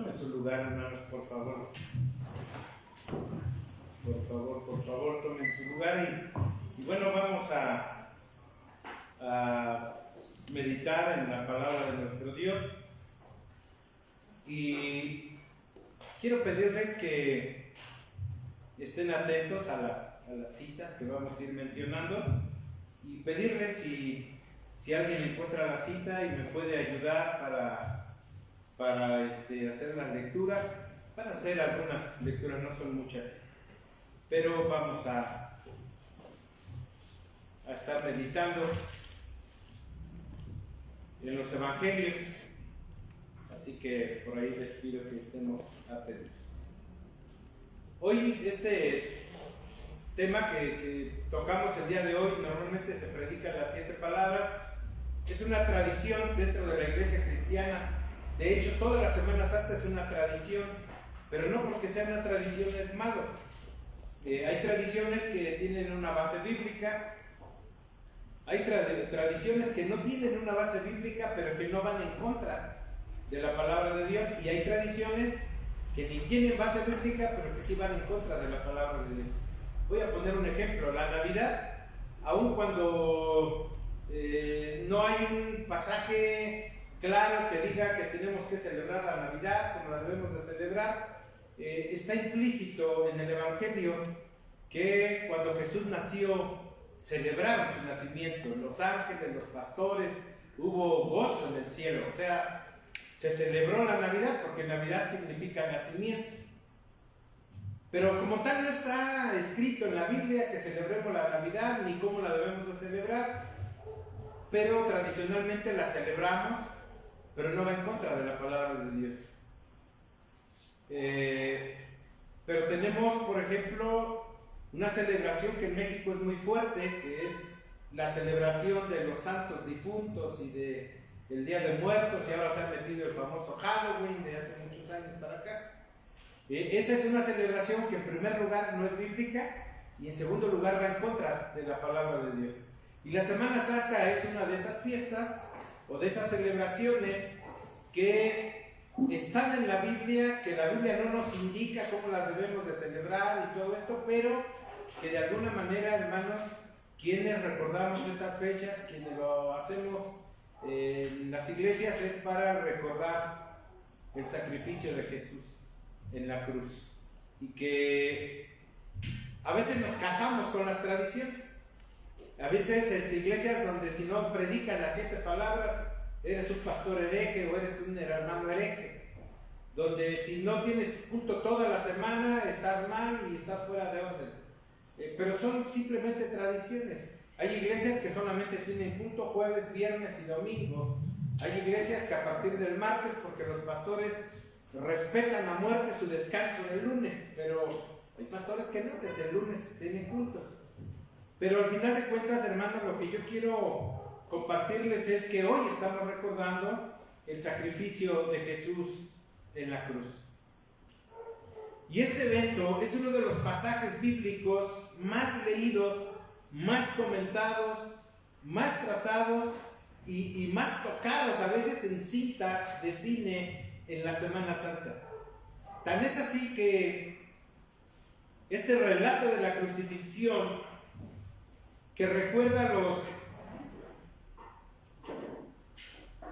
Tomen su lugar, hermanos, por favor. Por favor, tomen su lugar. Y bueno, vamos a meditar en la palabra de nuestro Dios. Y quiero pedirles que estén atentos a las citas que vamos a ir mencionando. Y pedirles si alguien encuentra la cita y me puede ayudar para hacer las lecturas. Van a ser algunas lecturas, no son muchas, pero vamos a estar meditando en los evangelios, así que por ahí les pido que estemos atentos. Hoy este tema que tocamos el día de hoy, normalmente se predican las 7 palabras, es una tradición dentro de la iglesia cristiana. De hecho, toda la Semana Santa es una tradición, pero no porque sea una tradición es malo. Hay tradiciones que tienen una base bíblica, hay tradiciones que no tienen una base bíblica, pero que no van en contra de la palabra de Dios, y hay tradiciones que ni tienen base bíblica, pero que sí van en contra de la palabra de Dios. Voy a poner un ejemplo: la Navidad, aun cuando no hay un pasaje claro que diga que tenemos que celebrar la Navidad como la debemos de celebrar, está implícito en el Evangelio que cuando Jesús nació celebraron su nacimiento, los ángeles, los pastores, hubo gozo en el cielo, o sea, se celebró la Navidad porque Navidad significa nacimiento. Pero como tal no está escrito en la Biblia que celebremos la Navidad ni cómo la debemos de celebrar, pero tradicionalmente la celebramos, pero no va en contra de la palabra de Dios. Pero tenemos, por ejemplo, una celebración que en México es muy fuerte, que es la celebración de los santos difuntos y del Día de Muertos, y ahora se ha metido el famoso Halloween de hace muchos años para acá. Esa es una celebración que en primer lugar no es bíblica y en segundo lugar va en contra de la palabra de Dios. Y la Semana Santa es una de esas fiestas o de esas celebraciones que están en la Biblia, que la Biblia no nos indica cómo las debemos de celebrar y todo esto, pero que de alguna manera, hermanos, quienes recordamos estas fechas, quienes lo hacemos en las iglesias, es para recordar el sacrificio de Jesús en la cruz. Y que a veces nos casamos con las tradiciones. A veces iglesias donde si no predican las 7 palabras, eres un pastor hereje o eres un hermano hereje. Donde si no tienes culto toda la semana, estás mal y estás fuera de orden. Pero son simplemente tradiciones. Hay iglesias que solamente tienen culto jueves, viernes y domingo. Hay iglesias que a partir del martes, porque los pastores respetan a muerte su descanso el lunes, pero hay pastores que no, desde el lunes tienen cultos. Pero al final de cuentas, hermanos, lo que yo quiero compartirles es que hoy estamos recordando el sacrificio de Jesús en la cruz. Y este evento es uno de los pasajes bíblicos más leídos, más comentados, más tratados y más tocados a veces en citas de cine en la Semana Santa. Tan es así que este relato de la crucifixión, que recuerda los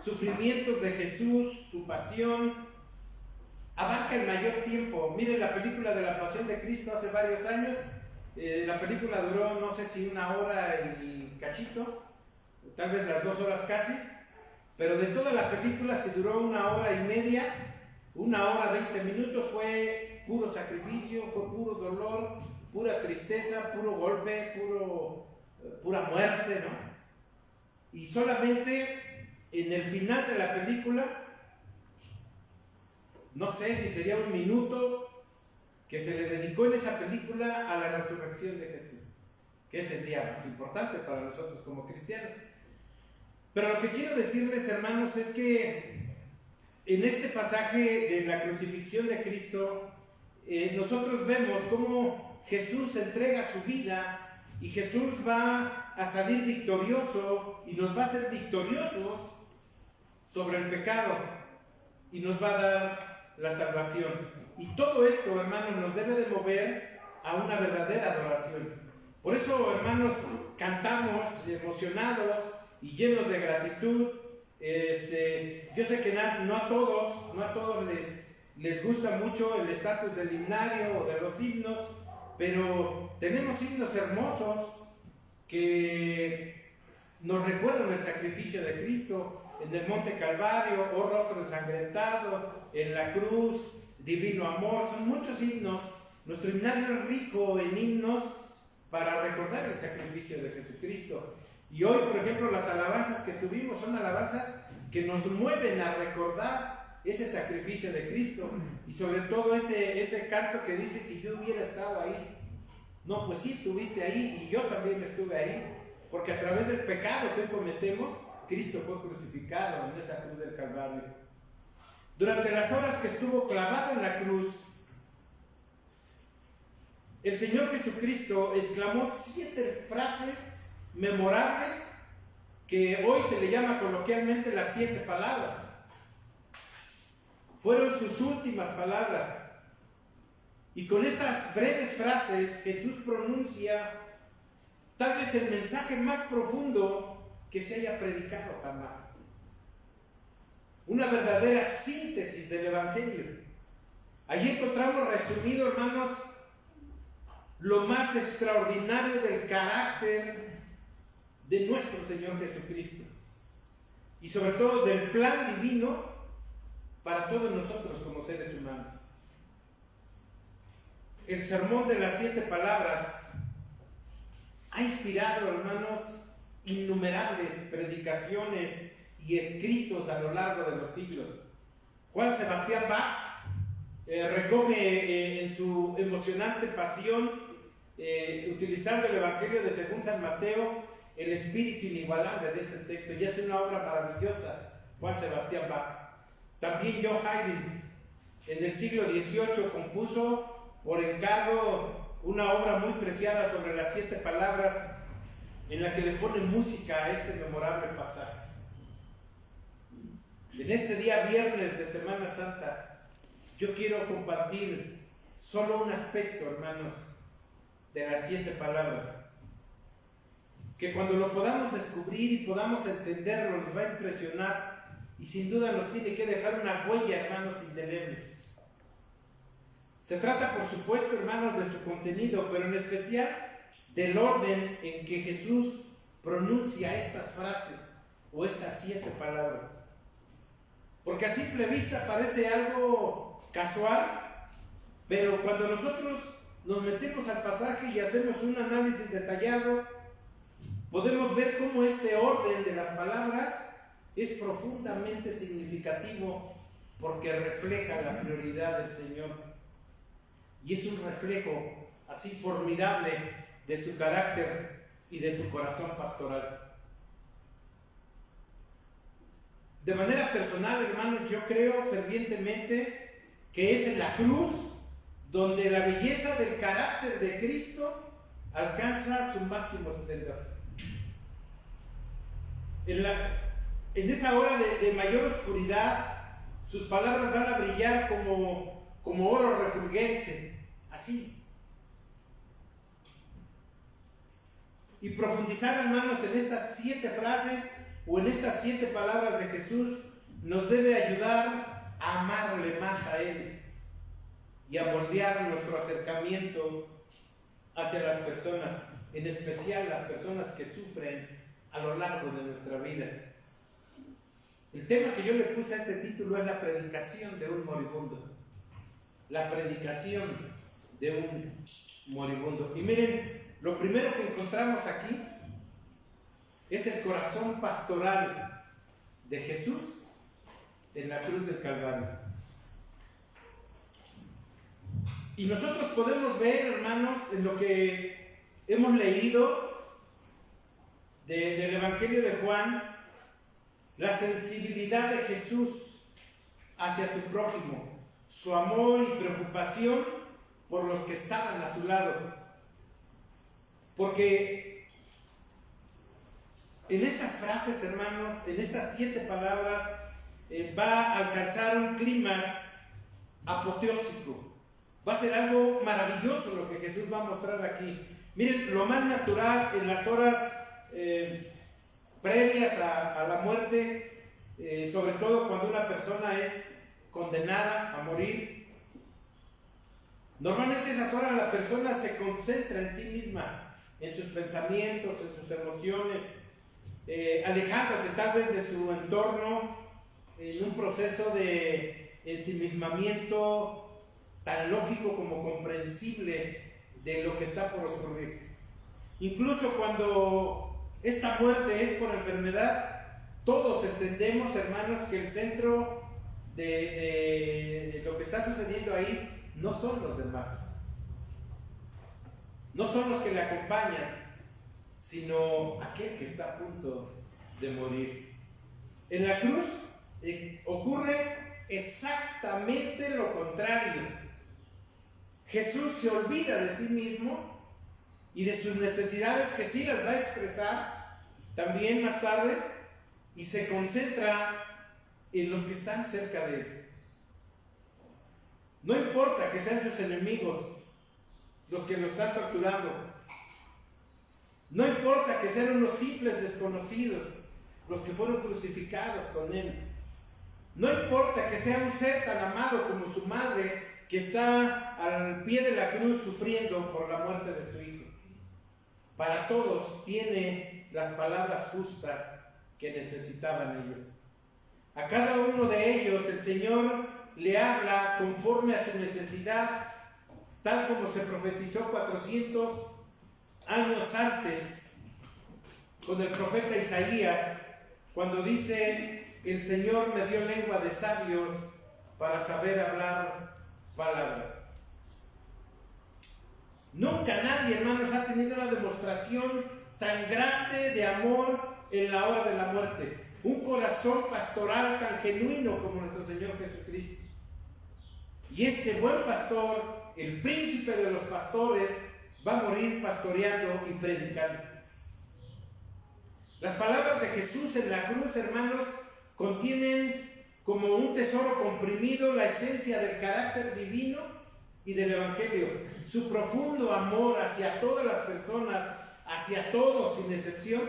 sufrimientos de Jesús, su pasión, abarca el mayor tiempo. Miren la película de la Pasión de Cristo hace varios años. La película duró, no sé si 1 hora y cachito, tal vez las 2 horas casi, pero de toda la película se duró 1 hora y media, 1 hora 20 minutos, fue puro sacrificio, fue puro dolor, pura tristeza, puro golpe, pura muerte, ¿no? Y solamente en el final de la película, no sé si sería 1 minuto que se le dedicó en esa película a la resurrección de Jesús, que es el día más importante para nosotros como cristianos. Pero lo que quiero decirles, hermanos, es que en este pasaje de la crucifixión de Cristo, nosotros vemos cómo Jesús entrega su vida y Jesús va a salir victorioso y nos va a hacer victoriosos sobre el pecado y nos va a dar la salvación. Y todo esto, hermanos, nos debe de mover a una verdadera adoración. Por eso, hermanos, cantamos emocionados y llenos de gratitud. Yo sé que no a todos les gusta mucho el estatus del himnario o de los himnos, pero tenemos himnos hermosos que nos recuerdan el sacrificio de Cristo en el Monte Calvario, oh rostro ensangrentado, en la cruz, divino amor. Son muchos himnos. Nuestro himnario es rico en himnos para recordar el sacrificio de Jesucristo. Y hoy, por ejemplo, las alabanzas que tuvimos son alabanzas que nos mueven a recordar ese sacrificio de Cristo. Y sobre todo ese canto que dice: si yo hubiera estado ahí. No, pues sí estuviste ahí, y yo también estuve ahí, porque a través del pecado que hoy cometemos, Cristo fue crucificado en esa cruz del Calvario. Durante las horas que estuvo clavado en la cruz, el Señor Jesucristo exclamó 7 frases memorables que hoy se le llama coloquialmente las 7 palabras. Fueron sus últimas palabras. Y con estas breves frases Jesús pronuncia tal vez el mensaje más profundo que se haya predicado jamás. Una verdadera síntesis del Evangelio. Allí encontramos resumido, hermanos, lo más extraordinario del carácter de nuestro Señor Jesucristo. Y sobre todo del plan divino para todos nosotros como seres humanos. El sermón de las 7 palabras ha inspirado, hermanos, innumerables predicaciones y escritos a lo largo de los siglos. Juan Sebastián Bach recoge en su emocionante pasión, utilizando el Evangelio de según San Mateo, el espíritu inigualable de este texto, y hace una obra maravillosa, Juan Sebastián Bach. También Johann Haydn, en el siglo XVIII, compuso por encargo una obra muy preciada sobre las 7 palabras, en la que le pone música a este memorable pasaje. En este día viernes de Semana Santa, yo quiero compartir solo un aspecto, hermanos, de las 7 palabras, que cuando lo podamos descubrir y podamos entenderlo, nos va a impresionar y sin duda nos tiene que dejar una huella, hermanos, indeleble. Se trata, por supuesto, hermanos, de su contenido, pero en especial del orden en que Jesús pronuncia estas frases o estas 7 palabras. Porque a simple vista parece algo casual, pero cuando nosotros nos metemos al pasaje y hacemos un análisis detallado, podemos ver cómo este orden de las palabras es profundamente significativo, porque refleja la prioridad del Señor. Y es un reflejo así formidable de su carácter y de su corazón pastoral. De manera personal, hermanos, yo creo fervientemente que es en la cruz donde la belleza del carácter de Cristo alcanza su máximo esplendor. En esa hora de mayor oscuridad, sus palabras van a brillar como oro refulgente, así. Y profundizar, hermanos, en estas 7 frases o en estas 7 palabras de Jesús nos debe ayudar a amarle más a Él y a moldear nuestro acercamiento hacia las personas, en especial las personas que sufren a lo largo de nuestra vida. El tema que yo le puse a este título es la predicación de un moribundo. La predicación de un moribundo. Y miren, lo primero que encontramos aquí es el corazón pastoral de Jesús en la cruz del Calvario. Y nosotros podemos ver, hermanos, en lo que hemos leído del Evangelio de Juan, la sensibilidad de Jesús hacia su prójimo, su amor y preocupación por los que estaban a su lado. Porque en estas frases, hermanos, en estas 7 palabras, va a alcanzar un clímax apoteósico. Va a ser algo maravilloso lo que Jesús va a mostrar aquí. Miren, lo más natural en las horas previas a la muerte, sobre todo cuando una persona es condenada a morir, normalmente esas horas la persona se concentra en sí misma, en sus pensamientos, en sus emociones, alejándose tal vez de su entorno, en un proceso de ensimismamiento tan lógico como comprensible de lo que está por ocurrir. Incluso cuando esta muerte es por enfermedad, todos entendemos, hermanos, que el centro de lo que está sucediendo ahí no son los demás, no son los que le acompañan, sino aquel que está a punto de morir. En la cruz ocurre exactamente lo contrario. Jesús se olvida de sí mismo y de sus necesidades, que sí las va a expresar también más tarde, y se concentra en los que están cerca de él. No importa que sean sus enemigos los que lo están torturando, no importa que sean unos simples desconocidos los que fueron crucificados con él, no importa que sea un ser tan amado como su madre, que está al pie de la cruz sufriendo por la muerte de su hijo. Para todos tiene las palabras justas que necesitaban ellos. A cada uno de ellos el Señor le habla conforme a su necesidad, tal como se profetizó 400 años antes con el profeta Isaías, cuando dice: el Señor me dio lengua de sabios para saber hablar palabras. Nunca nadie, hermanos, ha tenido una demostración tan grande de amor en la hora de la muerte. Un corazón pastoral tan genuino como nuestro Señor Jesucristo. Y este buen pastor, el príncipe de los pastores, va a morir pastoreando y predicando. Las palabras de Jesús en la cruz, hermanos, contienen como un tesoro comprimido la esencia del carácter divino y del Evangelio. Su profundo amor hacia todas las personas, hacia todos sin excepción.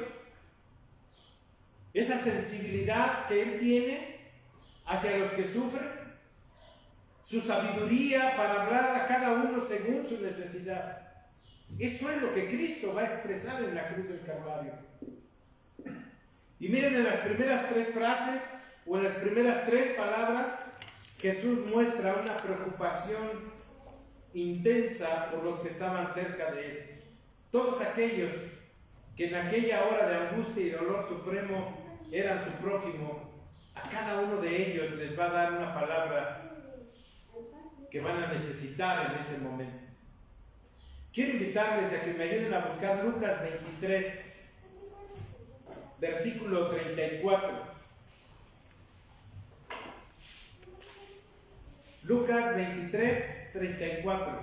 Esa sensibilidad que Él tiene hacia los que sufren. Su sabiduría para hablar a cada uno según su necesidad. Eso es lo que Cristo va a expresar en la cruz del Calvario. Y miren, en las primeras 3 frases o en las primeras 3 palabras, Jesús muestra una preocupación intensa por los que estaban cerca de Él. Todos aquellos que en aquella hora de angustia y dolor supremo eran su prójimo, a cada uno de ellos les va a dar una palabra que van a necesitar en ese momento. Quiero invitarles a que me ayuden a buscar Lucas 23, versículo 34. Lucas 23, 34.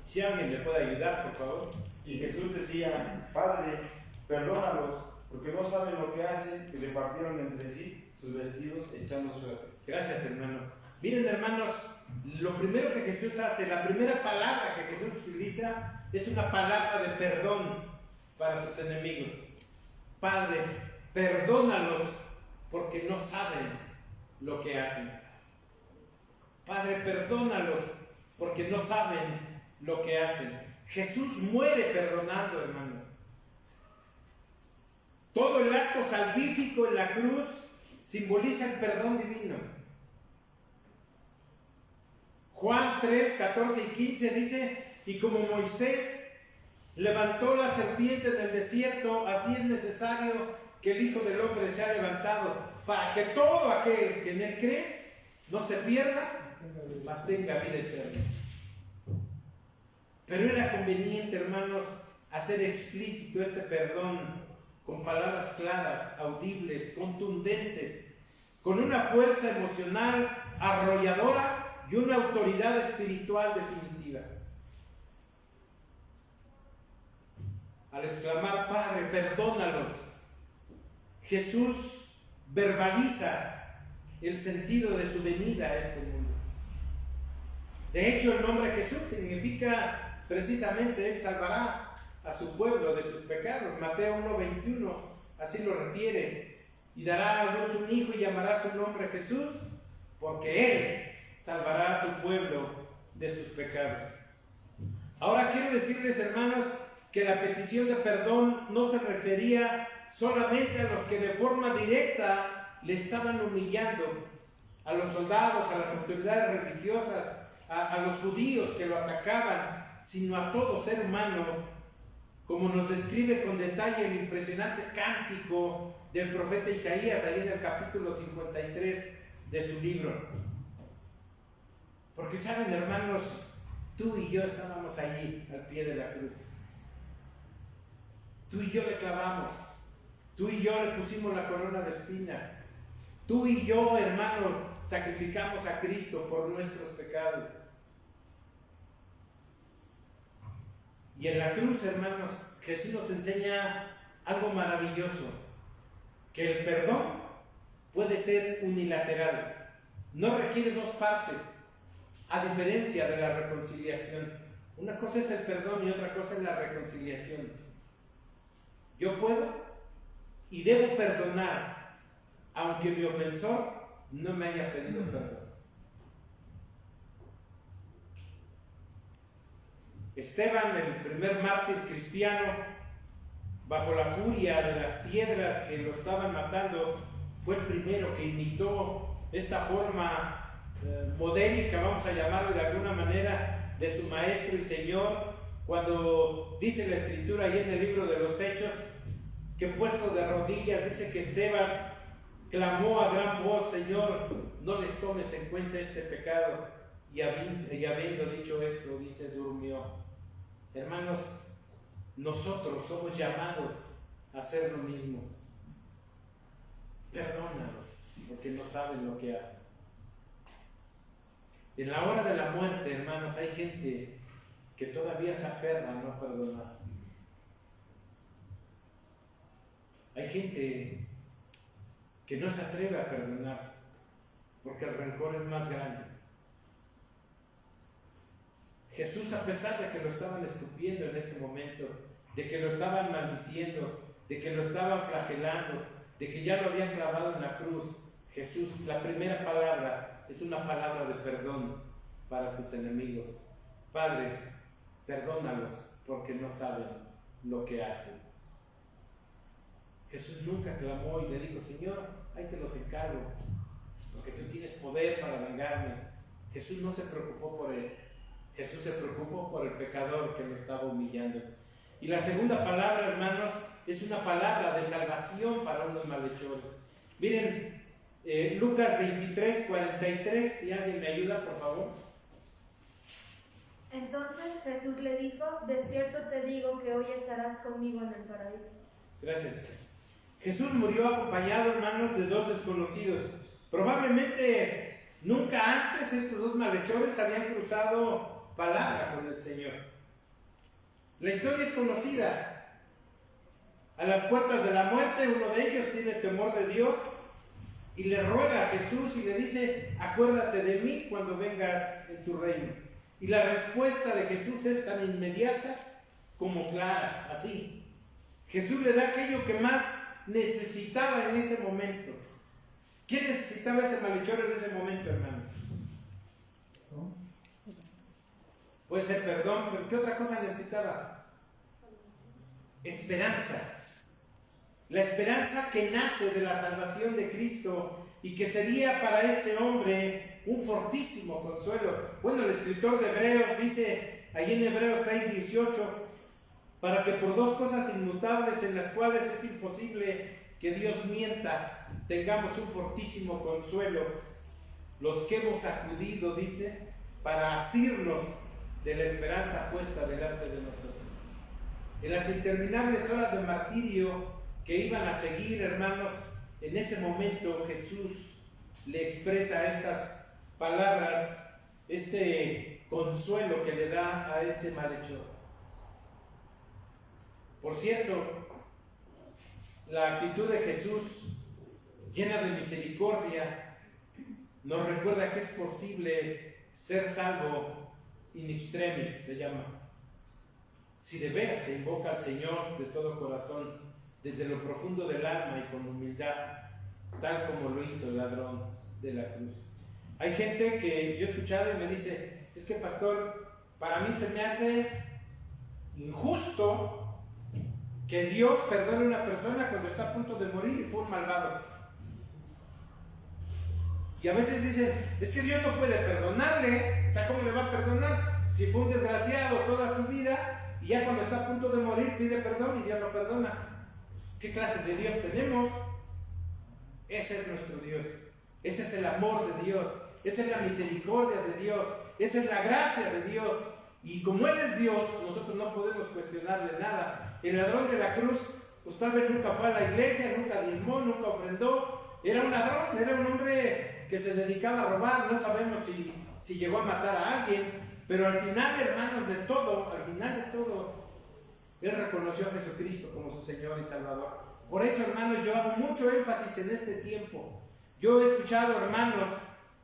Si alguien le puede ayudar, por favor. Y Jesús decía: Padre, perdónalos, porque no saben lo que hacen, y repartieron entre sí sus vestidos echando suertes. Gracias, hermano. Miren, hermanos, lo primero que Jesús hace, la primera palabra que Jesús utiliza, es una palabra de perdón para sus enemigos. Padre, perdónalos porque no saben lo que hacen. Padre, perdónalos porque no saben lo que hacen. Jesús muere perdonando, hermano. Todo el acto salvífico en la cruz simboliza el perdón divino. Juan 3, 14 y 15 dice: y como Moisés levantó la serpiente en el desierto, así es necesario que el Hijo del Hombre sea levantado, para que todo aquel que en él cree no se pierda, mas tenga vida eterna. Pero era conveniente, hermanos, hacer explícito este perdón con palabras claras, audibles, contundentes, con una fuerza emocional arrolladora y una autoridad espiritual definitiva. al exclamar, Padre, perdónalos, Jesús verbaliza el sentido de su venida a este mundo. De hecho, el nombre Jesús significa precisamente, Él salvará a su pueblo de sus pecados. Mateo 1:21 así lo refiere. Y dará a luz un hijo y llamará su nombre Jesús, porque Él salvará a su pueblo de sus pecados. Ahora quiero decirles, hermanos, que la petición de perdón no se refería solamente a los que de forma directa le estaban humillando, a los soldados, a las autoridades religiosas, a los judíos que lo atacaban, sino a todo ser humano, como nos describe con detalle el impresionante cántico del profeta Isaías, ahí en el capítulo 53 de su libro. Porque saben, hermanos, tú y yo estábamos allí al pie de la cruz. Tú y yo le clavamos, tú y yo le pusimos la corona de espinas, tú y yo, hermano, sacrificamos a Cristo por nuestros pecados. Y en la cruz, hermanos, Jesús nos enseña algo maravilloso, que el perdón puede ser unilateral, no requiere dos partes, a diferencia de la reconciliación. Una cosa es el perdón y otra cosa es la reconciliación. Yo puedo y debo perdonar, aunque mi ofensor no me haya pedido perdón. Esteban, el primer mártir cristiano, bajo la furia de las piedras que lo estaban matando, fue el primero que imitó esta forma modélica, vamos a llamarlo de alguna manera, de su maestro y señor, cuando dice la escritura ahí en el libro de los Hechos, que puesto de rodillas, dice que Esteban clamó a gran voz, Señor, no les tomes en cuenta este pecado, y habiendo dicho esto, dice, durmió. Hermanos, nosotros somos llamados a hacer lo mismo. Perdónalos, porque no saben lo que hacen. En la hora de la muerte, hermanos, hay gente que todavía se aferra a no perdonar. Hay gente que no se atreve a perdonar porque el rencor es más grande. Jesús, a pesar de que lo estaban escupiendo en ese momento, de que lo estaban maldiciendo, de que lo estaban flagelando, de que ya lo habían clavado en la cruz, Jesús, la primera palabra es una palabra de perdón para sus enemigos. Padre, perdónalos porque no saben lo que hacen. Jesús nunca clamó y le dijo, Señor, ahí te los encargo, porque tú tienes poder para vengarme. Jesús no se preocupó por él. Jesús se preocupó por el pecador que lo estaba humillando. Y la segunda palabra, hermanos, es una palabra de salvación para unos malhechores. Miren, Lucas 23:43, si alguien me ayuda, por favor. Entonces Jesús le dijo, de cierto te digo que hoy estarás conmigo en el paraíso. Gracias. Jesús murió acompañado, hermanos, de dos desconocidos. Probablemente nunca antes estos dos malhechores habían cruzado palabra con el Señor. La historia es conocida. A las puertas de la muerte, uno de ellos tiene temor de Dios y le ruega a Jesús y le dice, acuérdate de mí cuando vengas en tu reino. Y la respuesta de Jesús es tan inmediata como clara, así. Jesús le da aquello que más necesitaba en ese momento. ¿Qué necesitaba ese malhechor en ese momento, hermanos? Puede ser perdón, pero ¿qué otra cosa necesitaba? Esperanza. La esperanza que nace de la salvación de Cristo y que sería para este hombre un fortísimo consuelo. Bueno, el escritor de Hebreos dice, ahí en Hebreos 6:18, para que por dos cosas inmutables en las cuales es imposible que Dios mienta, tengamos un fortísimo consuelo, los que hemos acudido, dice, para asirnos de la esperanza puesta delante de nosotros. En las interminables horas de martirio que iban a seguir, hermanos, en ese momento Jesús le expresa estas palabras, este consuelo que le da a este malhechor. Por cierto, la actitud de Jesús, llena de misericordia, nos recuerda que es posible ser salvo in extremis, se llama. Si de veras se invoca al Señor de todo corazón, desde lo profundo del alma y con humildad, tal como lo hizo el ladrón de la cruz. Hay gente que yo he escuchado y me dice, es que pastor, para mí se me hace injusto que Dios perdone a una persona cuando está a punto de morir y fue un malvado. Y a veces dicen, es que Dios no puede perdonarle, o sea, ¿cómo le va a perdonar? Si fue un desgraciado toda su vida y ya cuando está a punto de morir pide perdón y Dios lo perdona. Pues, ¿qué clase de Dios tenemos? Ese es nuestro Dios, ese es el amor de Dios, esa es la misericordia de Dios, esa es la gracia de Dios. Y como Él es Dios, nosotros no podemos cuestionarle nada. El ladrón de la cruz, pues tal vez nunca fue a la iglesia, nunca diezmó, nunca ofrendó. Era un ladrón, era un hombre que se dedicaba a robar. No sabemos si llegó a matar a alguien, pero al final, hermanos, al final de todo, Él reconoció a Jesucristo como su Señor y Salvador. Por eso, hermanos, yo hago mucho énfasis en este tiempo. Yo he escuchado hermanos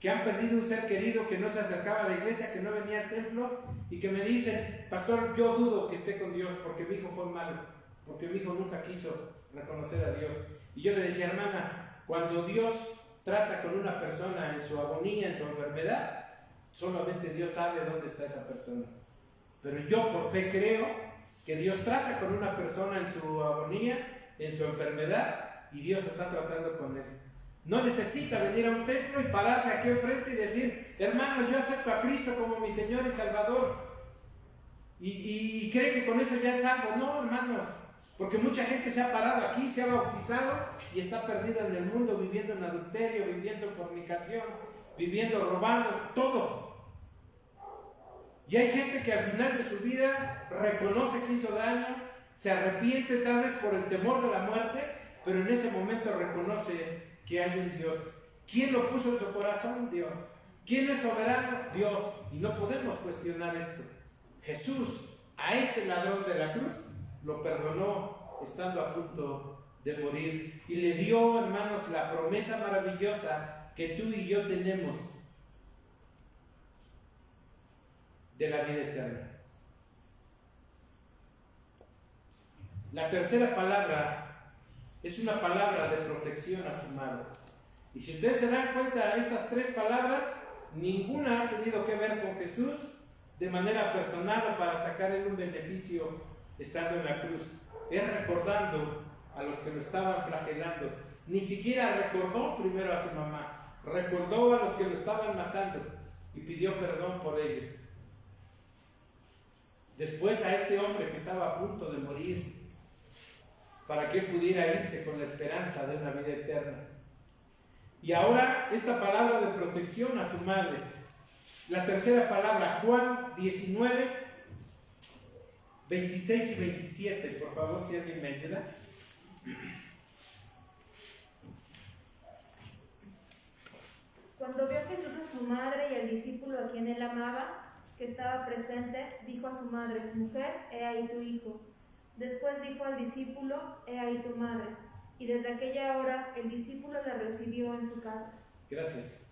que han perdido un ser querido, que no se acercaba a la iglesia, que no venía al templo, y que me dicen, pastor, yo dudo que esté con Dios porque mi hijo fue malo, porque mi hijo nunca quiso reconocer a Dios. Y yo le decía, hermana, cuando Dios trata con una persona en su agonía, en su enfermedad, solamente Dios sabe dónde está esa persona. Pero yo por fe creo que Dios trata con una persona en su agonía, en su enfermedad, y Dios está tratando con él. No necesita venir a un templo y pararse aquí enfrente y decir, hermanos, yo acepto a Cristo como mi Señor y Salvador. Y cree que con eso ya es salvo. No, hermanos, porque mucha gente se ha parado aquí, se ha bautizado y está perdida en el mundo, viviendo en adulterio, viviendo en fornicación, viviendo robando, todo. Y hay gente que al final de su vida reconoce que hizo daño, se arrepiente tal vez por el temor de la muerte, pero en ese momento reconoce que hay un Dios. ¿Quién lo puso en su corazón? Dios. ¿Quién es soberano? Dios. Y no podemos cuestionar esto. Jesús, a este ladrón de la cruz, lo perdonó estando a punto de morir. Y le dio, hermanos, la promesa maravillosa que tú y yo tenemos de la vida eterna. La tercera palabra es una palabra de protección a su madre. Y si ustedes se dan cuenta, estas tres palabras, ninguna ha tenido que ver con Jesús de manera personal o para sacarle un beneficio estando en la cruz. Es recordando a los que lo estaban flagelando. Ni siquiera recordó primero a su mamá, recordó a los que lo estaban matando y pidió perdón por ellos. Después a este hombre que estaba a punto de morir, para que él pudiera irse con la esperanza de una vida eterna. Y ahora esta palabra de protección a su madre. La tercera palabra, Juan 19, 26 y 27. Por favor, si alguien me ayuda. Cuando vio Jesús a su madre y al discípulo a quien él amaba, que estaba presente, dijo a su madre, mujer, he ahí tu hijo. Después dijo al discípulo, he ahí tu madre. Y desde aquella hora el discípulo la recibió en su casa. Gracias.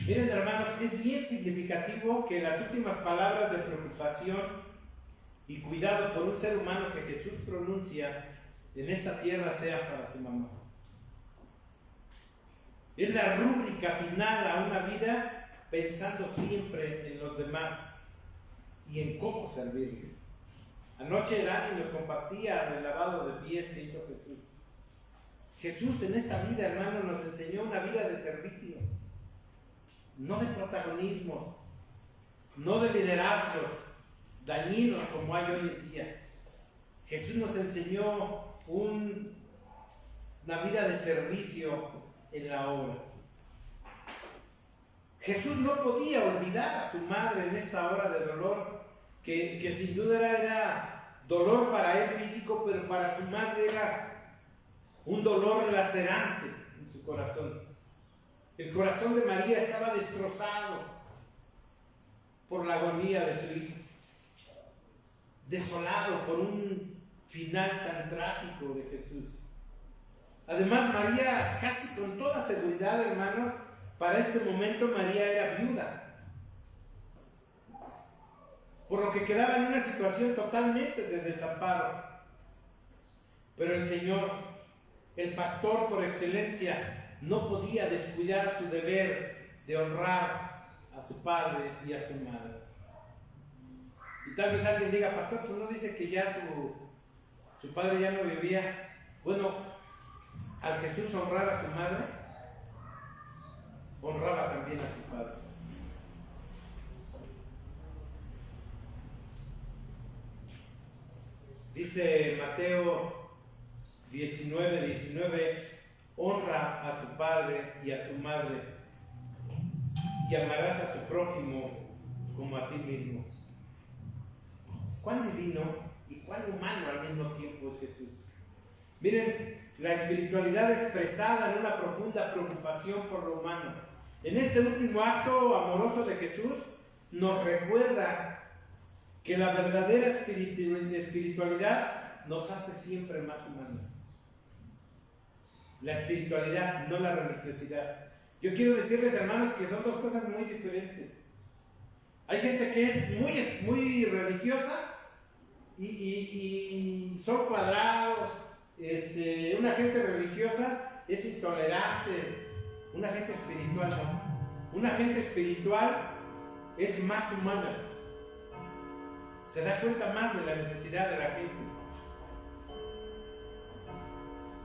Miren, hermanos, es bien significativo que las últimas palabras de preocupación y cuidado por un ser humano que Jesús pronuncia en esta tierra sean para su mamá. Es la rúbrica final a una vida pensando siempre en los demás y en cómo servirles. Anoche Dani nos compartía del lavado de pies que hizo Jesús. Jesús en esta vida, hermano, nos enseñó una vida de servicio, no de protagonismos, no de liderazgos dañinos como hay hoy en día. Jesús nos enseñó una vida de servicio en la obra. Jesús no podía olvidar a su madre en esta hora de dolor, que sin duda era dolor para él físico, pero para su madre era un dolor lacerante en su corazón. El corazón de María estaba destrozado por la agonía de su hijo, desolado por un final tan trágico de Jesús. Además, María, casi con toda seguridad, hermanos, para este momento María era viuda, por lo que quedaba en una situación totalmente de desamparo. Pero el Señor, el pastor por excelencia, no podía descuidar su deber de honrar a su padre y a su madre. Y tal vez alguien diga, pastor, pues no dice que ya su padre ya no vivía. Bueno, al Jesús honrar a su madre, honraba también a su padre. Dice Mateo 19:19, honra a tu padre y a tu madre, y amarás a tu prójimo como a ti mismo. Cuán divino y cuán humano al mismo tiempo es Jesús. Miren, la espiritualidad expresada en una profunda preocupación por lo humano. En este último acto amoroso de Jesús nos recuerda que la verdadera espiritualidad nos hace siempre más humanos. La espiritualidad, no la religiosidad. Yo quiero decirles, hermanos, que son dos cosas muy diferentes. Hay gente que es muy religiosa y son cuadrados. Una gente religiosa es intolerante. Una gente espiritual no. Una gente espiritual es más humana. Se da cuenta más de la necesidad de la gente.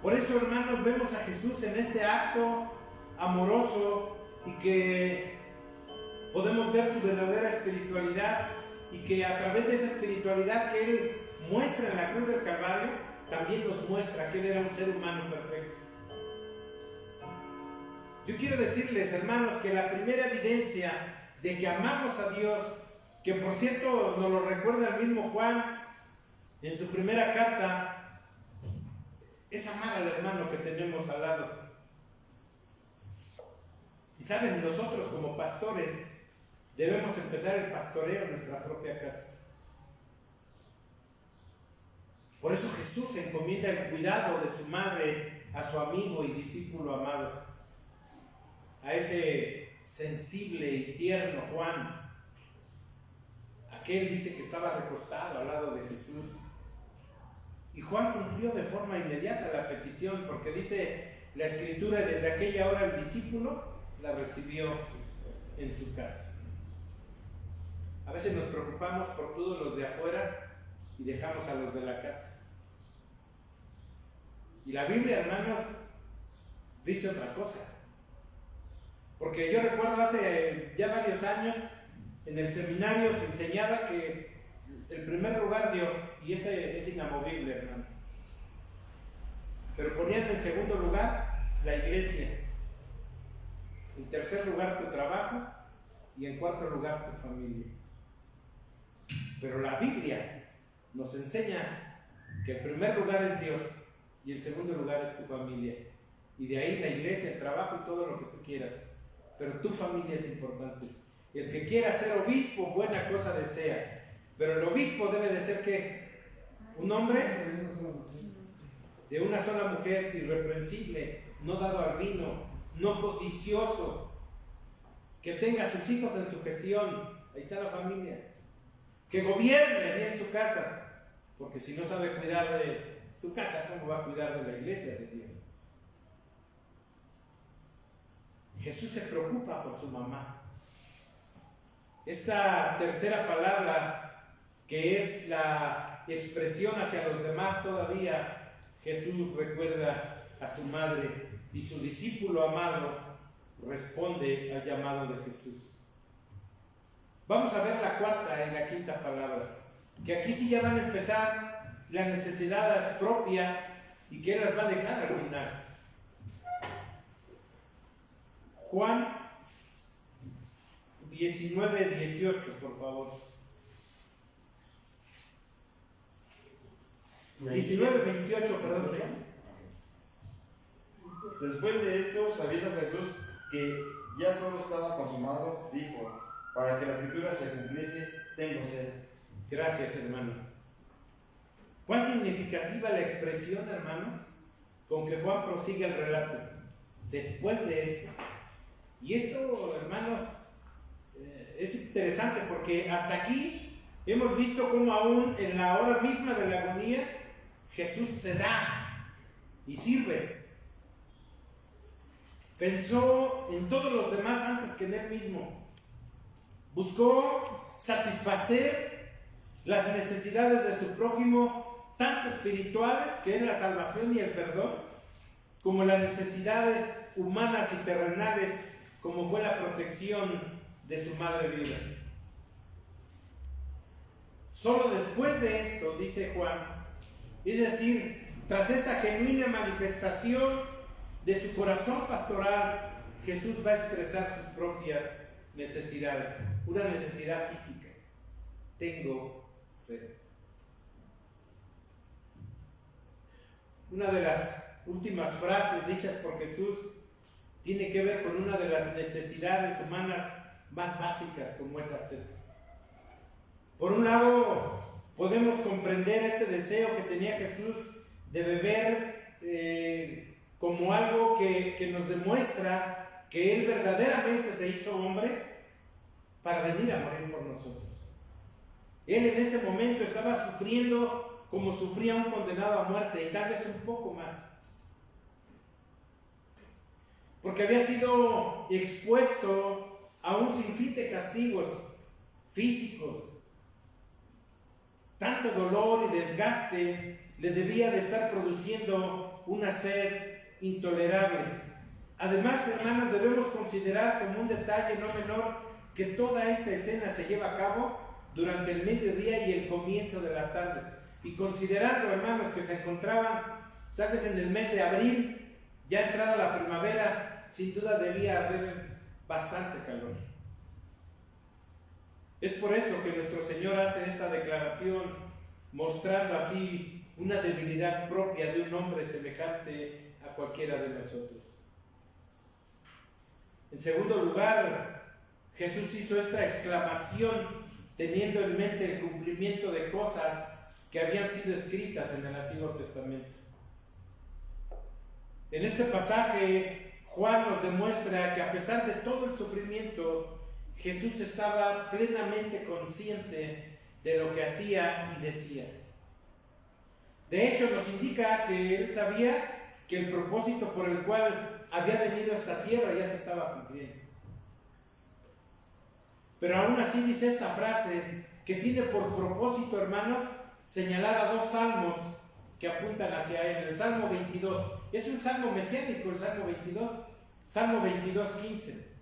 Por eso, hermanos, vemos a Jesús en este acto amoroso y que podemos ver su verdadera espiritualidad y que a través de esa espiritualidad que Él muestra en la cruz del Calvario, también nos muestra que Él era un ser humano perfecto. Yo quiero decirles, hermanos, que la primera evidencia de que amamos a Dios, que por cierto nos lo recuerda el mismo Juan en su primera carta, es amar al hermano que tenemos al lado. Y saben, nosotros como pastores debemos empezar el pastoreo en nuestra propia casa. Por eso Jesús encomienda el cuidado de su madre a su amigo y discípulo amado, a ese sensible y tierno Juan. Aquel dice que estaba recostado al lado de Jesús. Y Juan cumplió de forma inmediata la petición, porque dice la Escritura, desde aquella hora el discípulo la recibió en su casa. A veces nos preocupamos por todos los de afuera y dejamos a los de la casa. Y la Biblia, hermanos, dice otra cosa. Porque yo recuerdo hace ya varios años, en el seminario se enseñaba que el primer lugar Dios, y ese es inamovible, hermanos. Pero ponían en segundo lugar la iglesia, en tercer lugar tu trabajo y en cuarto lugar tu familia. Pero la Biblia nos enseña que el primer lugar es Dios y el segundo lugar es tu familia. Y de ahí la iglesia, el trabajo y todo lo que tú quieras. Pero tu familia es importante. El que quiera ser obispo, buena cosa desea. Pero el obispo debe de ser ¿qué? Un hombre de una sola mujer, irreprensible, no dado al vino, no codicioso, que tenga a sus hijos en sujeción. Ahí está la familia. Que gobierne bien su casa, porque si no sabe cuidar de su casa, ¿cómo va a cuidar de la iglesia de Dios? Jesús se preocupa por su mamá. Esta tercera palabra, que es la expresión hacia los demás todavía, Jesús recuerda a su madre y su discípulo amado responde al llamado de Jesús. Vamos a ver la cuarta y la quinta palabra, que aquí sí ya van a empezar las necesidades propias y que Él las va a dejar al final. Juan 19:18, por favor. 19:28, perdón. Después de esto, sabiendo Jesús que ya todo estaba consumado, dijo: para que la escritura se cumpliese, tengo sed. Gracias, hermano. ¿Cuán significativa la expresión, hermanos, con que Juan prosigue el relato después de esto? Y esto, hermanos, es interesante porque hasta aquí hemos visto cómo aún en la hora misma de la agonía Jesús se da y sirve. Pensó en todos los demás antes que en él mismo. Buscó satisfacer las necesidades de su prójimo, tanto espirituales, que es la salvación y el perdón, como las necesidades humanas y terrenales, como fue la protección de su madre viva. Solo después de esto, dice Juan, es decir, tras esta genuina manifestación de su corazón pastoral, Jesús va a expresar sus propias necesidades. Una necesidad física. Tengo sed. Una de las últimas frases dichas por Jesús tiene que ver con una de las necesidades humanas más básicas, como es la sed. Por un lado, podemos comprender este deseo que tenía Jesús de beber como algo que nos demuestra que Él verdaderamente se hizo hombre para venir a morir por nosotros. Él en ese momento estaba sufriendo como sufría un condenado a muerte, y tal vez un poco más. Porque había sido expuesto a un sinfín de castigos físicos. Tanto dolor y desgaste le debía de estar produciendo una sed intolerable. Además, hermanos, debemos considerar como un detalle no menor que toda esta escena se lleva a cabo durante el mediodía y el comienzo de la tarde. Y considerando, hermanos, que se encontraban tal vez en el mes de abril, ya entrada la primavera, sin duda debía haber bastante calor. Es por eso que nuestro Señor hace esta declaración, mostrando así una debilidad propia de un hombre semejante a cualquiera de nosotros. En segundo lugar, Jesús hizo esta exclamación teniendo en mente el cumplimiento de cosas que habían sido escritas en el Antiguo Testamento. En este pasaje, Juan nos demuestra que a pesar de todo el sufrimiento, Jesús estaba plenamente consciente de lo que hacía y decía. De hecho, nos indica que él sabía que el propósito por el cual había venido a esta tierra ya se estaba cumpliendo. Pero aún así dice esta frase que tiene por propósito, hermanos, señalar a dos salmos que apuntan hacia él. El Salmo 22, es un salmo mesiánico, el Salmo 22, Salmo 22, 15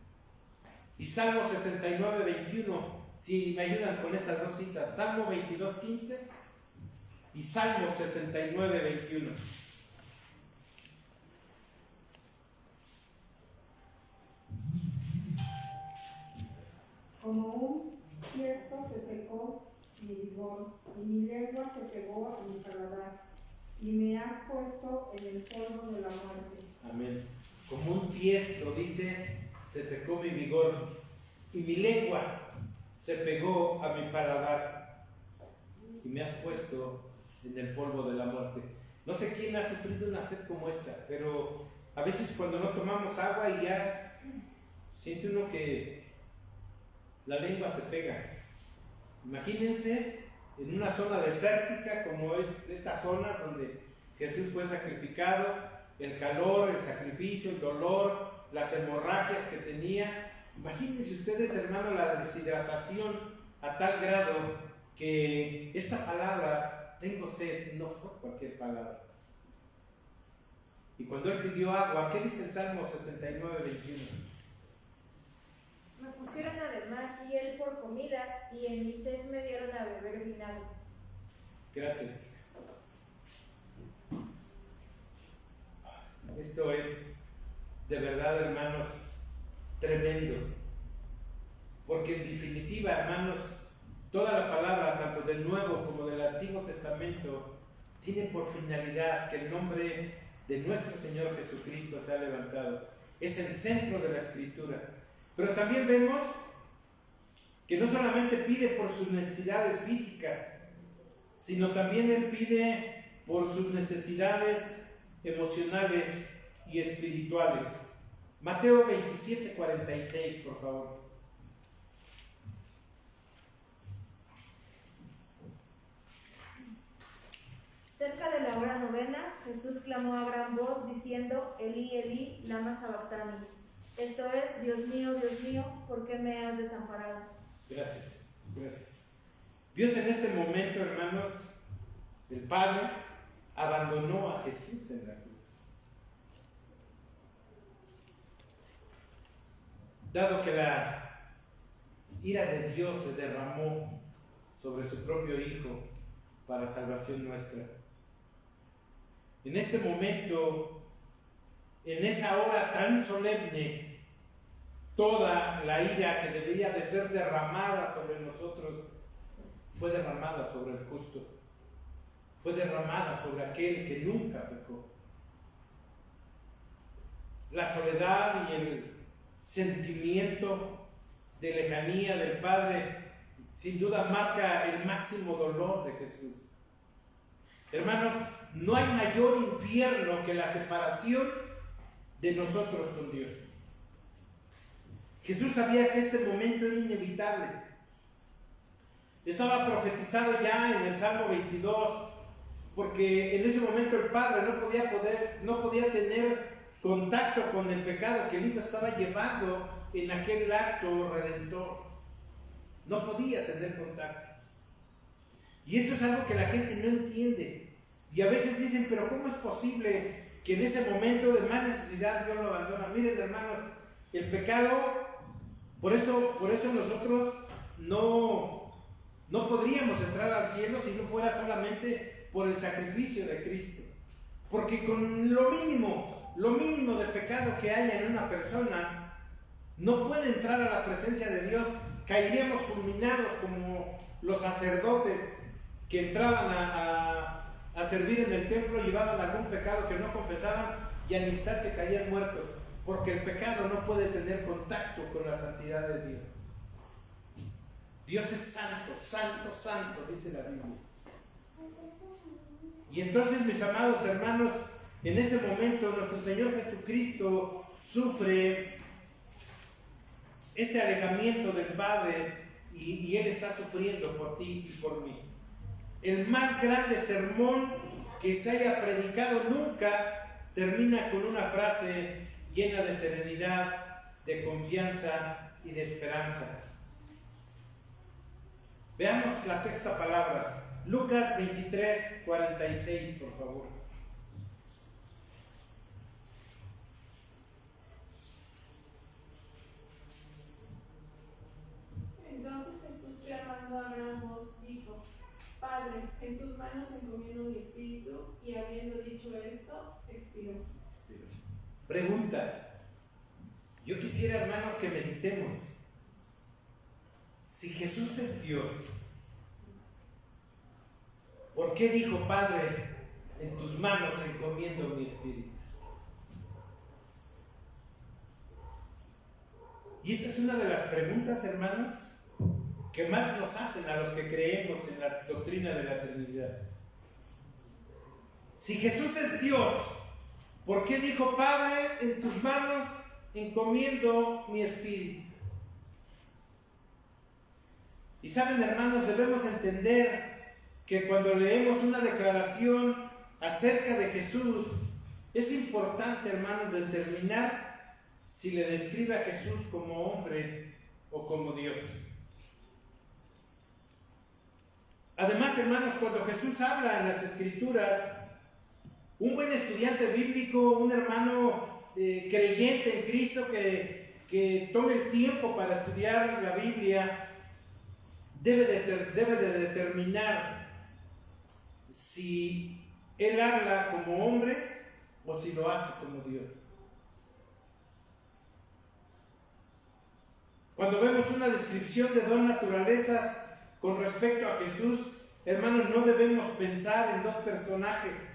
y Salmo 69, 21. Si me ayudan con estas dos citas, Salmo 22, 15 y Salmo 69, 21. Como un tiesto se secó mi vigor, y mi lengua se pegó a mi paladar, y me ha puesto en el polvo de la muerte. Amén. Como un tiesto, dice, se secó mi vigor, y mi lengua se pegó a mi paladar, y me has puesto en el polvo de la muerte. No sé quién ha sufrido una sed como esta, pero a veces cuando no tomamos agua y ya siente uno que la lengua se pega. Imagínense en una zona desértica como es esta zona donde Jesús fue sacrificado, el calor, el sacrificio, el dolor, las hemorragias que tenía. Imagínense ustedes, hermanos, la deshidratación a tal grado que esta palabra, tengo sed, no fue cualquier palabra. Y cuando él pidió agua, ¿qué dice el Salmo 69, 21? Me pusieron además y él por comida, y en mi sed me dieron a beber vinagre. Gracias. Esto es de verdad, hermanos, tremendo. Porque en definitiva, hermanos, toda la palabra, tanto del Nuevo como del Antiguo Testamento, tiene por finalidad que el nombre de nuestro Señor Jesucristo sea levantado. Es el centro de la Escritura. Pero también vemos que no solamente pide por sus necesidades físicas, sino también Él pide por sus necesidades emocionales y espirituales. Mateo 27:46, por favor. Cerca de la hora novena, Jesús clamó a gran voz diciendo: Elí, Elí, lama sabactani. Esto es: Dios mío, ¿por qué me has desamparado? Gracias, gracias. Dios en este momento, hermanos, el Padre abandonó a Jesús en la cruz. Dado que la ira de Dios se derramó sobre su propio Hijo para salvación nuestra. En este momento, en esa hora tan solemne, toda la ira que debería de ser derramada sobre nosotros fue derramada sobre el justo, fue derramada sobre aquel que nunca pecó. La soledad y el sentimiento de lejanía del Padre sin duda marca el máximo dolor de Jesús. Hermanos, no hay mayor infierno que la separación de nosotros con Dios. Jesús sabía que este momento era inevitable. Estaba profetizado ya en el Salmo 22, porque en ese momento el Padre no podía tener contacto con el pecado que el Hijo estaba llevando en aquel acto redentor. No podía tener contacto. Y esto es algo que la gente no entiende. Y a veces dicen, pero ¿cómo es posible que en ese momento de más necesidad Dios lo abandona? Miren, hermanos, el pecado, por eso nosotros no podríamos entrar al cielo si no fuera solamente por el sacrificio de Cristo. Porque con lo mínimo de pecado que haya en una persona, no puede entrar a la presencia de Dios. Caeríamos fulminados como los sacerdotes que entraban a servir en el templo, llevaban algún pecado que no confesaban y al instante caían muertos, porque el pecado no puede tener contacto con la santidad de Dios. Dios es santo, santo, santo, dice la Biblia. Y entonces, mis amados hermanos, en ese momento nuestro Señor Jesucristo sufre ese alejamiento del Padre y Él está sufriendo por ti y por mí. El más grande sermón que se haya predicado nunca termina con una frase llena de serenidad, de confianza y de esperanza. Veamos la sexta palabra, Lucas 23:46, por favor. Entonces Jesús, clamando a gran voz, dijo: Padre, en tus manos encomiendo mi espíritu. Y habiendo dicho esto, expiró. Pregunta. Yo quisiera, hermanos, que meditemos. Si Jesús es Dios, ¿por qué dijo, Padre, en tus manos encomiendo mi espíritu? Y esta es una de las preguntas, hermanos, que más nos hacen a los que creemos en la doctrina de la Trinidad. Si Jesús es Dios, ¿por qué dijo, Padre, en tus manos encomiendo mi espíritu? Y saben, hermanos, debemos entender que cuando leemos una declaración acerca de Jesús, es importante, hermanos, determinar si le describe a Jesús como hombre o como Dios. Además, hermanos, cuando Jesús habla en las Escrituras, un buen estudiante bíblico, un hermano creyente en Cristo que tome el tiempo para estudiar la Biblia, debe de determinar si él habla como hombre o si lo hace como Dios. Cuando vemos una descripción de dos naturalezas con respecto a Jesús, hermanos, no debemos pensar en dos personajes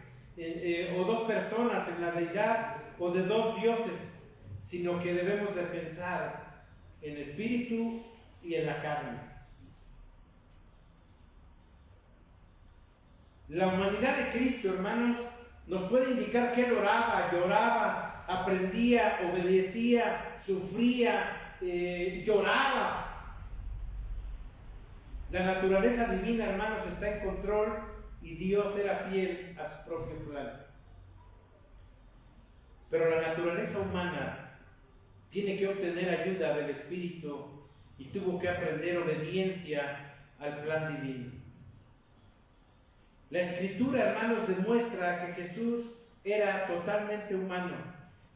o dos personas en la deidad o de dos dioses, sino que debemos de pensar en espíritu y en la carne. La humanidad de Cristo, hermanos, nos puede indicar que Él oraba, lloraba, aprendía, obedecía, sufría, lloraba. La naturaleza divina, hermanos, está en control y Dios era fiel a su propio plan. Pero la naturaleza humana tiene que obtener ayuda del Espíritu y tuvo que aprender obediencia al plan divino. La Escritura, hermanos, demuestra que Jesús era totalmente humano,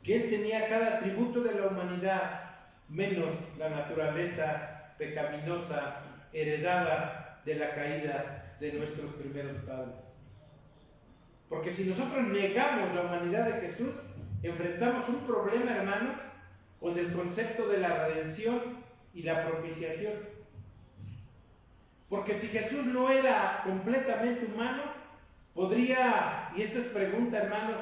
que Él tenía cada atributo de la humanidad, menos la naturaleza pecaminosa heredada de la caída de nuestros primeros padres. Porque si nosotros negamos la humanidad de Jesús, enfrentamos un problema, hermanos, con el concepto de la redención y la propiciación. Porque si Jesús no era completamente humano, podría, y esta es pregunta, hermanos,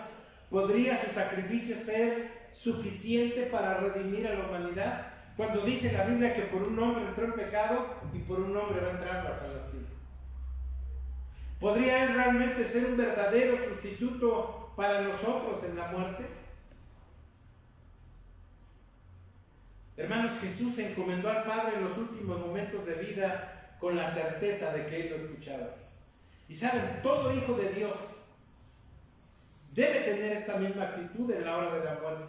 ¿podría su sacrificio ser suficiente para redimir a la humanidad? Cuando dice la Biblia que por un hombre entró el pecado y por un hombre va a entrar la salvación. ¿Podría Él realmente ser un verdadero sustituto para nosotros en la muerte? Hermanos, Jesús se encomendó al Padre en los últimos momentos de vida con la certeza de que Él lo escuchaba. Y saben, todo hijo de Dios debe tener esta misma actitud en la hora de la muerte.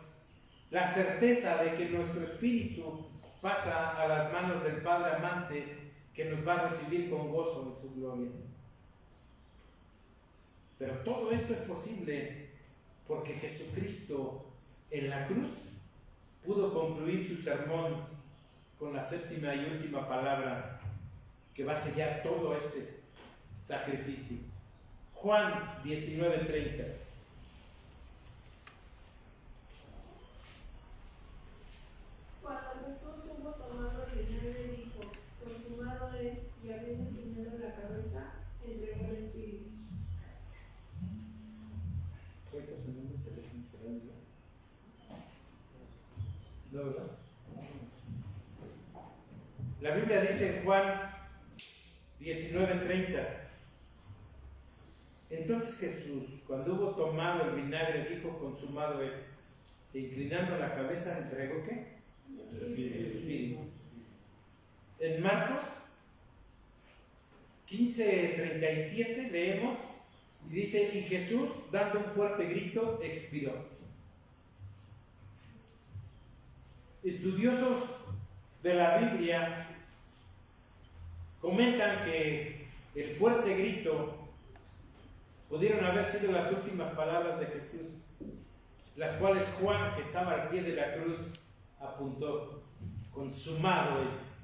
La certeza de que nuestro espíritu pasa a las manos del Padre amante que nos va a recibir con gozo en su gloria. Pero todo esto es posible porque Jesucristo en la cruz pudo concluir su sermón con la séptima y última palabra que va a sellar todo este sacrificio. Juan 19:30. Cuando Jesús hubo tomado el vinagre, dijo: consumado es, y habiendo inclinado la cabeza, entregó el espíritu. No, ¿verdad? La Biblia dice en Juan 19:30: entonces Jesús, cuando hubo tomado el vinagre, dijo: consumado es, e inclinando la cabeza entregó ¿qué? El espíritu. En Marcos 15:37 leemos y dice: y Jesús, dando un fuerte grito, expiró. Estudiosos de la Biblia comentan que el fuerte grito pudieron haber sido las últimas palabras de Jesús, las cuales Juan, que estaba al pie de la cruz, apuntó: consumado es.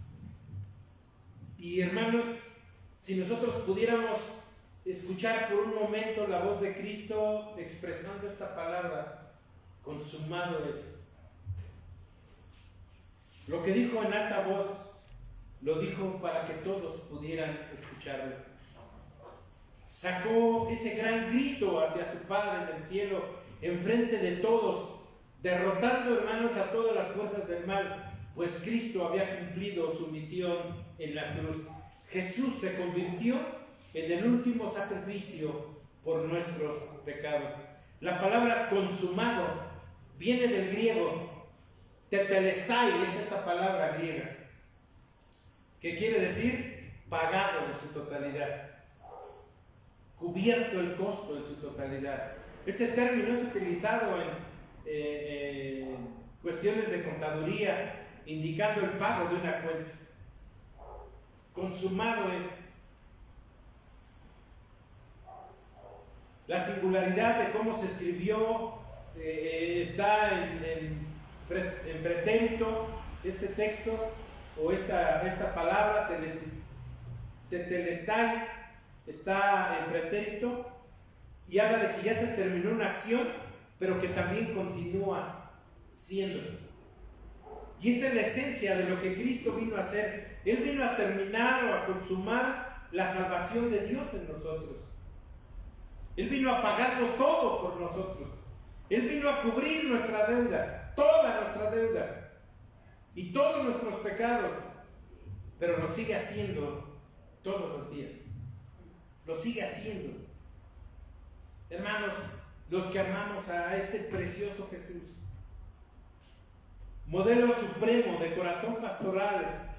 Y hermanos, si nosotros pudiéramos escuchar por un momento la voz de Cristo expresando esta palabra: consumado es. Lo que dijo en alta voz, lo dijo para que todos pudieran escucharlo. Sacó ese gran grito hacia su Padre en el cielo, enfrente de todos, derrotando, hermanos, a todas las fuerzas del mal, pues Cristo había cumplido su misión en la cruz. Jesús se convirtió en el último sacrificio por nuestros pecados. La palabra consumado viene del griego tetelestai, es esta palabra griega, que quiere decir pagado en su totalidad, cubierto el costo en su totalidad. Este término es utilizado en cuestiones de contaduría, indicando el pago de una cuenta. Consumado es. La singularidad de cómo se escribió está en pretérito, este texto o esta palabra tetelestai está en pretérito y habla de que ya se terminó una acción, pero que también continúa siendo. Y esta es la esencia de lo que Cristo vino a hacer. Él vino a terminar o a consumar la salvación de Dios en nosotros. Él vino a pagarlo todo por nosotros. Él vino a cubrir nuestra deuda, toda nuestra deuda y todos nuestros pecados, pero lo sigue haciendo todos los días. Lo sigue haciendo. Hermanos, los que amamos a este precioso Jesús, modelo supremo de corazón pastoral,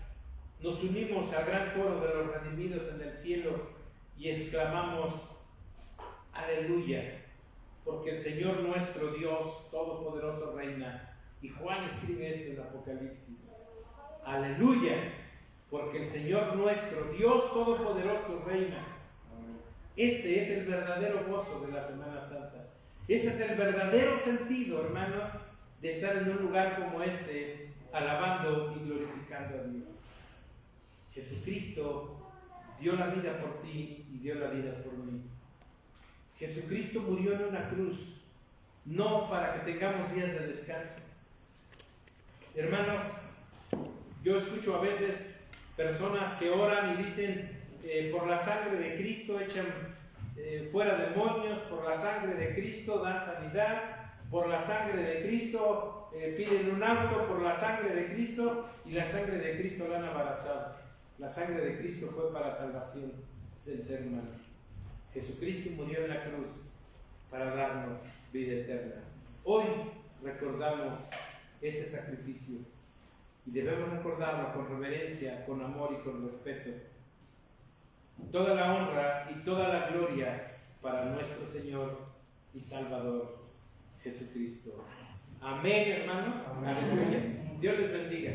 nos unimos al gran coro de los redimidos en el cielo y exclamamos: aleluya, porque el Señor nuestro Dios Todopoderoso reina. Y Juan escribe esto en Apocalipsis: aleluya, porque el Señor nuestro Dios Todopoderoso reina. Este es el verdadero gozo de la Semana Santa. Este es el verdadero sentido, hermanos, de estar en un lugar como este, alabando y glorificando a Dios. Jesucristo dio la vida por ti y dio la vida por mí. Jesucristo murió en una cruz, no para que tengamos días de descanso. Hermanos, yo escucho a veces personas que oran y dicen: por la sangre de Cristo echan fuera demonios, por la sangre de Cristo dan sanidad, por la sangre de Cristo piden un auto, por la sangre de Cristo, y la sangre de Cristo la han abaratado. La sangre de Cristo fue para salvación del ser humano. Jesucristo murió en la cruz para darnos vida eterna. Hoy recordamos ese sacrificio y debemos recordarlo con reverencia, con amor y con respeto. Toda la honra y toda la gloria para nuestro Señor y Salvador Jesucristo. Amén, hermanos. Aleluya. Dios les bendiga.